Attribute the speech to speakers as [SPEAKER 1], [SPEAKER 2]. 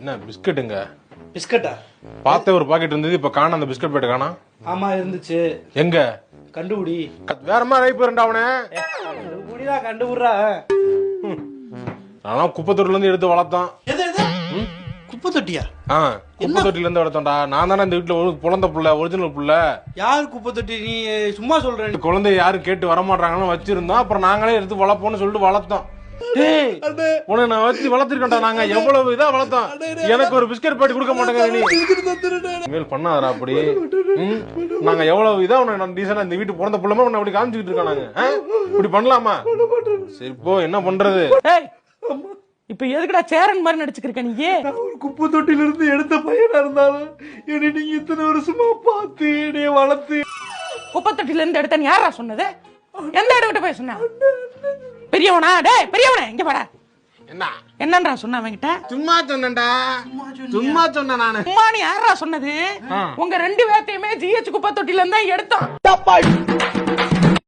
[SPEAKER 1] என்ன பிஸ்கட்டுங்க?
[SPEAKER 2] பிஸ்கட்டா?
[SPEAKER 1] பார்த்தே ஒரு பாக்கெட் இருந்தது, இப்ப காணோம். அந்த பிஸ்கட் பேட்டை காணோம்.
[SPEAKER 2] ஆமா இருந்துச்சு.
[SPEAKER 1] எங்க?
[SPEAKER 2] கண்டுபிடி.
[SPEAKER 1] வேற மாதிரி ஆகி போயிருண்டா அவனே.
[SPEAKER 2] கண்டுபிடிதான், கண்டுபிடுறா.
[SPEAKER 1] ஆனா குப்பை தொட்டில இருந்து எடுத்து வளர்த்தான்.
[SPEAKER 2] குப்பை தொட்டியா?
[SPEAKER 1] குப்பை தொட்டில இருந்து வளர்த்தோம்டா. நான் தானே இந்த வீட்டுல குழந்தை புள்ள, ஒரிஜினல் புள்ள.
[SPEAKER 2] யார் குப்பை தொட்டி? நீ சும்மா சொல்ற.
[SPEAKER 1] குழந்தை யாரும் கேட்டு வரமாட்டாங்கன்னு வச்சிருந்தோம். அப்புறம் நாங்களே எடுத்து வளர்ப்போம்னு சொல்லிட்டு வளர்த்தோம். உன்னை நான் வச்சு வளர்த்திருக்கேன்டா. நாங்க எவ்வளவு இதா வளர்த்தோம். எனக்கு ஒரு பிஸ்கட் பாட்டி கொடுக்க மாட்டேங்க நீ. மேல் பண்ணாதரா அப்படி. நாங்க எவ்வளவு இதா உன்னை டீசனா இந்த வீட்டு பிறந்த புள்ளமா உன்னை அப்படி காமிச்சுக்கிட்டு இருக்கோம். நாங்க இப்படி பண்ணலாமா? சரி போ, என்ன பண்றது?
[SPEAKER 3] இப்ப எதுக்குடா சேரன் மாதிரி நடிச்சுக்கிருக்க நீ?
[SPEAKER 2] ஒரு குப்பை தொட்டில இருந்து எடுத்த பையனா இருந்தாலும் என்ன நீங்க இத்தனை வருஷமா பார்த்து என்னைய வளர்த்து.
[SPEAKER 3] குப்பை தொட்டில இருந்து எடுத்தேன்னு யாரா சொன்னது? எந்த இடத்துல போய் சொன்ன? பெரியவனா? டேய் பெரியவனே, இங்க வாடா.
[SPEAKER 1] என்ன
[SPEAKER 3] என்னன்றா சொன்ன அவன்கிட்ட?
[SPEAKER 1] சும்மா சொன்னேன்டா. சும்மா சொன்னேன் நானு.
[SPEAKER 3] சும்மா நீ யாரா சொன்னது? உங்க ரெண்டு பேர்த்தையுமே ஜிஹெச் குப்பை தொட்டில இருந்தா எடுத்தான்.